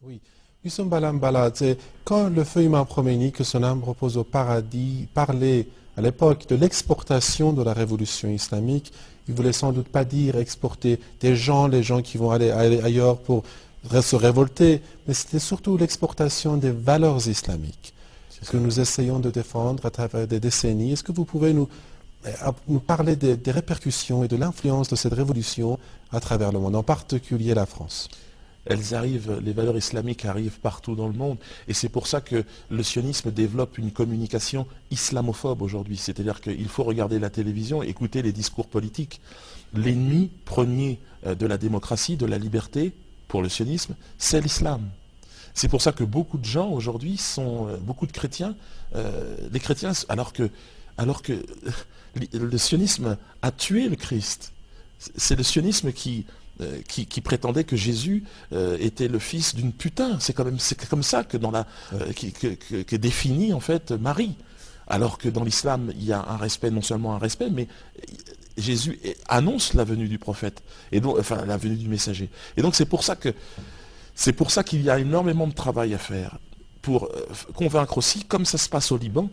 Oui. Yusuf Mbala, c'est quand le feu Imam Khomeini, que son âme repose au paradis, parlait à l'époque de l'exportation de la révolution islamique, il voulait sans doute pas dire exporter des gens, les gens qui vont aller ailleurs pour se révolter, mais c'était surtout l'exportation des valeurs islamiques que nous essayons de défendre à travers des décennies. Est-ce que vous pouvez nous parler des répercussions et de l'influence de cette révolution à travers le monde, en particulier la France? Elles arrivent, les valeurs islamiques arrivent partout dans le monde. Et c'est pour ça que le sionisme développe une communication islamophobe aujourd'hui. C'est-à-dire qu'il faut regarder la télévision, écouter les discours politiques. L'ennemi premier de la démocratie, de la liberté, pour le sionisme, c'est l'islam. C'est pour ça que beaucoup de gens aujourd'hui sont, beaucoup de chrétiens, les chrétiens, alors que le sionisme a tué le Christ. C'est le sionisme qui prétendait que Jésus était le fils d'une putain. C'est comme ça que que définit en fait Marie. Alors que dans l'islam, il y a un respect, non seulement un respect, mais Jésus annonce la venue du prophète, et donc, enfin la venue du messager. Et donc c'est pour ça qu'il y a énormément de travail à faire pour convaincre aussi, comme ça se passe au Liban,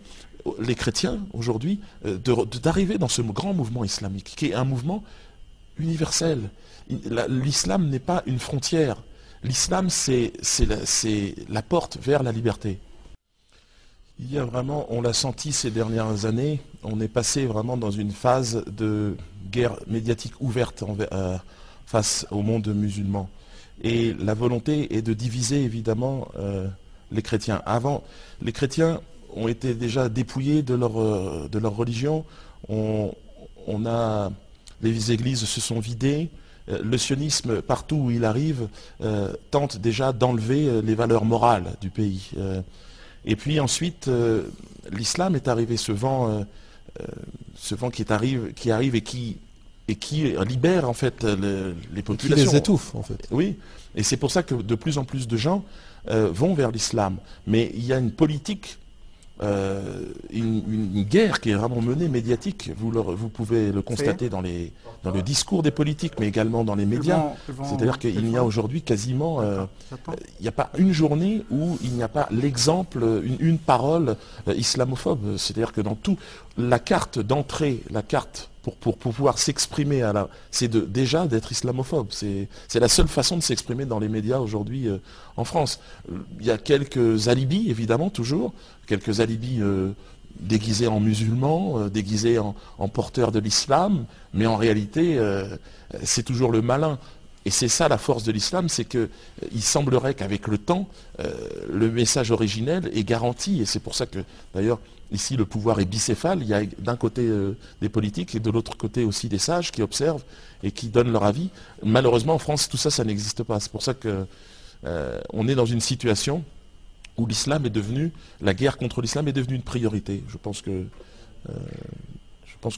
les chrétiens aujourd'hui, d'arriver dans ce grand mouvement islamique, qui est un mouvement universel. L'islam n'est pas une frontière. L'islam, c'est la porte vers la liberté. Il y a vraiment, on l'a senti ces dernières années, on est passé vraiment dans une phase de guerre médiatique ouverte face au monde musulman. Et la volonté est de diviser évidemment les chrétiens. Avant, les chrétiens ont été déjà dépouillés de leur religion. Les églises se sont vidées. Le sionisme, partout où il arrive, tente déjà d'enlever les valeurs morales du pays. Et puis ensuite, l'islam est arrivé, ce vent qui arrive et qui libère en fait les populations. Qui les étouffe en fait. Oui, et c'est pour ça que de plus en plus de gens vont vers l'islam. Mais il y a une politique, une guerre qui est vraiment menée médiatique. Vous pouvez le constater dans le discours des politiques, mais également dans les médias. C'est-à-dire qu'il n'y a aujourd'hui quasiment, il n'y a pas une journée où il n'y a pas l'exemple, une parole islamophobe. C'est-à-dire que dans tout, la carte d'entrée, la carte pour pouvoir s'exprimer, c'est déjà d'être islamophobe. C'est la seule façon de s'exprimer dans les médias aujourd'hui en France. Il y a quelques alibis, évidemment, toujours, quelques alibis déguisés en musulmans, déguisés en porteurs de l'islam, mais en réalité, c'est toujours le malin. Et c'est ça la force de l'islam, c'est qu'il semblerait qu'avec le temps, le message originel est garanti. Et c'est pour ça que, d'ailleurs, ici, le pouvoir est bicéphale. Il y a d'un côté des politiques et de l'autre côté aussi des sages qui observent et qui donnent leur avis. Malheureusement, en France, tout ça, ça n'existe pas. C'est pour ça qu'on est dans une situation où la guerre contre l'islam est devenue une priorité. Je pense que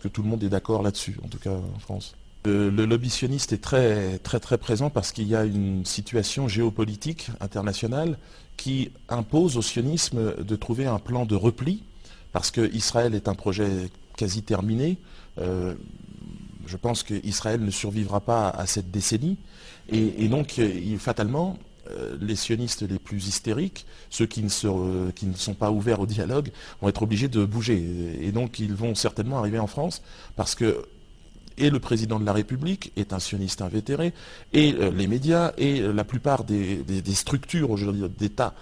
tout le monde est d'accord là-dessus, en tout cas en France. Le lobby sioniste est très, très, très présent parce qu'il y a une situation géopolitique internationale qui impose au sionisme de trouver un plan de repli, parce qu'Israël est un projet quasi terminé. Je pense qu'Israël ne survivra pas à cette décennie. Et donc, fatalement, les sionistes les plus hystériques, ceux qui ne sont pas ouverts au dialogue, vont être obligés de bouger. Et donc, ils vont certainement arriver en France parce que le président de la République est un sioniste invétéré, et les médias, et la plupart des structures aujourd'hui d'État,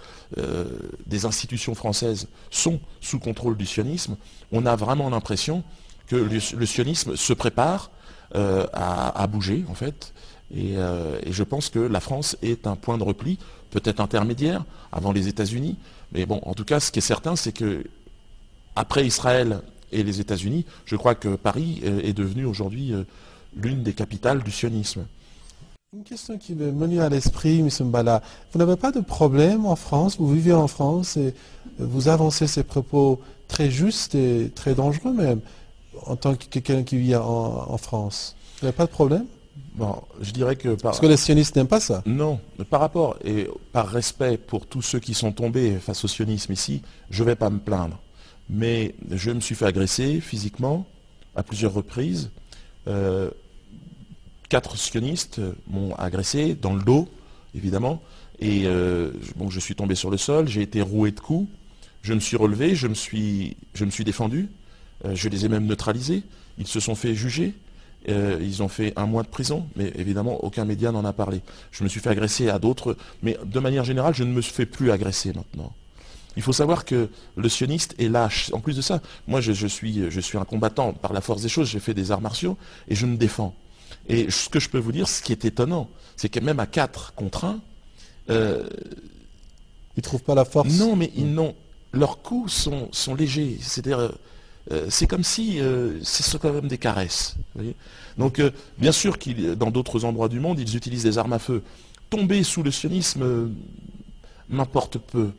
des institutions françaises sont sous contrôle du sionisme. On a vraiment l'impression que le sionisme se prépare à bouger, en fait, et je pense que la France est un point de repli, peut-être intermédiaire, avant les États-Unis, mais bon, en tout cas, ce qui est certain, c'est que après Israël et les États-Unis, je crois que Paris est devenu aujourd'hui l'une des capitales du sionisme. Une question qui me vient à l'esprit, M. Mbala. Vous n'avez pas de problème en France, vous vivez en France et vous avancez ces propos très justes et très dangereux même, en tant que quelqu'un qui vit en France. Vous n'avez pas de problème? Bon, je dirais que parce que les sionistes n'aiment pas ça. Non, par rapport et par respect pour tous ceux qui sont tombés face au sionisme ici, je ne vais pas me plaindre. Mais je me suis fait agresser physiquement à plusieurs reprises. 4 sionistes m'ont agressé dans le dos, évidemment, Et bon, je suis tombé sur le sol, j'ai été roué de coups, je me suis relevé, je me suis défendu, je les ai même neutralisés, ils se sont fait juger, ils ont fait 1 mois de prison, mais évidemment aucun média n'en a parlé. Je me suis fait agresser à d'autres, mais de manière générale, je ne me fais plus agresser maintenant. Il faut savoir que le sioniste est lâche. En plus de ça, moi je suis un combattant par la force des choses, j'ai fait des arts martiaux et je me défends. Et ce que je peux vous dire, ce qui est étonnant, c'est que même à 4 contre 1, Ils ne trouvent pas la force. non, mais leurs coups sont légers. C'est-à-dire, c'est comme si c'est quand même des caresses. Vous voyez. Donc, bien sûr dans d'autres endroits du monde, ils utilisent des armes à feu. Tomber sous le sionisme m'importe peu.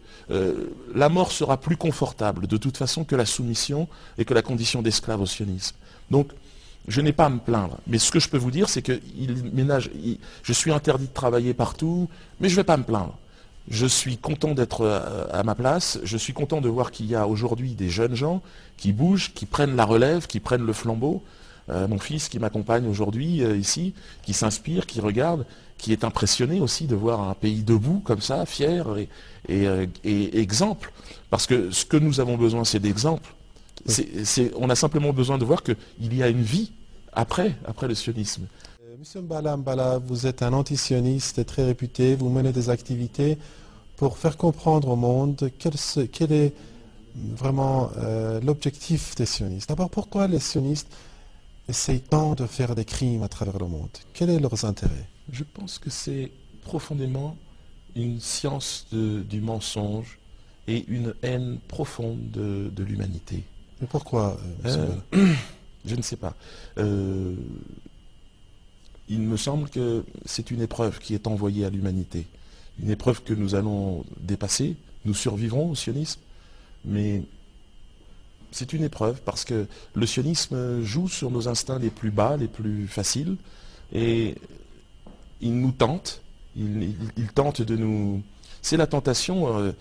La mort sera plus confortable, de toute façon, que la soumission et que la condition d'esclave au sionisme. Donc, je n'ai pas à me plaindre. Mais ce que je peux vous dire, c'est que je suis interdit de travailler partout, mais je ne vais pas me plaindre. Je suis content d'être à ma place, je suis content de voir qu'il y a aujourd'hui des jeunes gens qui bougent, qui prennent la relève, qui prennent le flambeau. Mon fils qui m'accompagne aujourd'hui ici, qui s'inspire, qui regarde, qui est impressionné aussi de voir un pays debout comme ça, fier et exemple. Parce que ce que nous avons besoin, c'est d'exemples. On a simplement besoin de voir qu'il y a une vie après le sionisme. Monsieur Mbala Mbala, vous êtes un antisioniste très réputé, vous menez des activités pour faire comprendre au monde quel est vraiment l'objectif des sionistes. D'abord, pourquoi les sionistes essayent tant de faire des crimes à travers le monde? Quel est leur intérêt? Je pense que c'est profondément une science du mensonge et une haine profonde de l'humanité. Mais pourquoi, monsieur Mbala? Je ne sais pas. Il me semble que c'est une épreuve qui est envoyée à l'humanité. Une épreuve que nous allons dépasser. Nous survivrons au sionisme. Mais c'est une épreuve parce que le sionisme joue sur nos instincts les plus bas, les plus faciles. Et il nous tente. Il tente de nous... C'est la tentation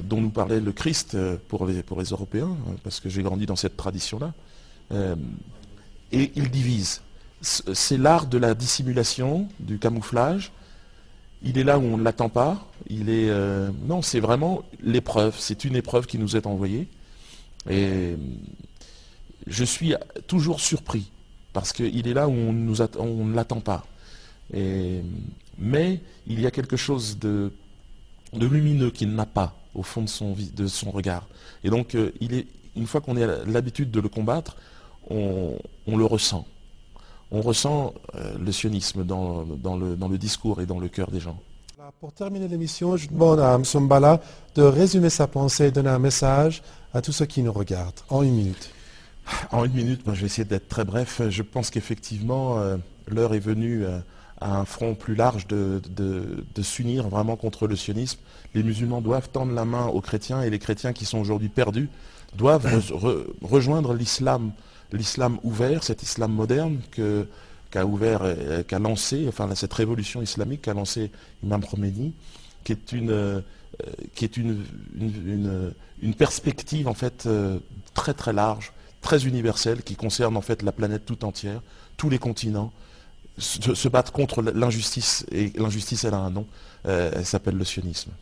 dont nous parlait le Christ pour les Européens, parce que j'ai grandi dans cette tradition-là. Et il divise. C'est l'art de la dissimulation, du camouflage. Il est là où on ne l'attend pas. Non, c'est vraiment l'épreuve. C'est une épreuve qui nous est envoyée. Et je suis toujours surpris, parce qu'il est là où on ne l'attend pas. Mais il y a quelque chose de lumineux qu'il n'a pas au fond de son regard. Et donc, une fois qu'on a l'habitude de le combattre, on le ressent. On ressent le sionisme dans le discours et dans le cœur des gens. Pour terminer l'émission, je demande à M. Mbala de résumer sa pensée et donner un message à tous ceux qui nous regardent, en 1 minute. En 1 minute, je vais essayer d'être très bref. Je pense qu'effectivement, l'heure est venue à un front plus large de s'unir vraiment contre le sionisme. Les musulmans doivent tendre la main aux chrétiens, et les chrétiens qui sont aujourd'hui perdus doivent rejoindre l'islam ouvert, cet islam moderne qu'a lancé, enfin cette révolution islamique qu'a lancé Imam Khomeini, qui est une perspective en fait très très large, très universelle, qui concerne en fait la planète tout entière, tous les continents, se battre contre l'injustice, et l'injustice elle a un nom, elle s'appelle le sionisme.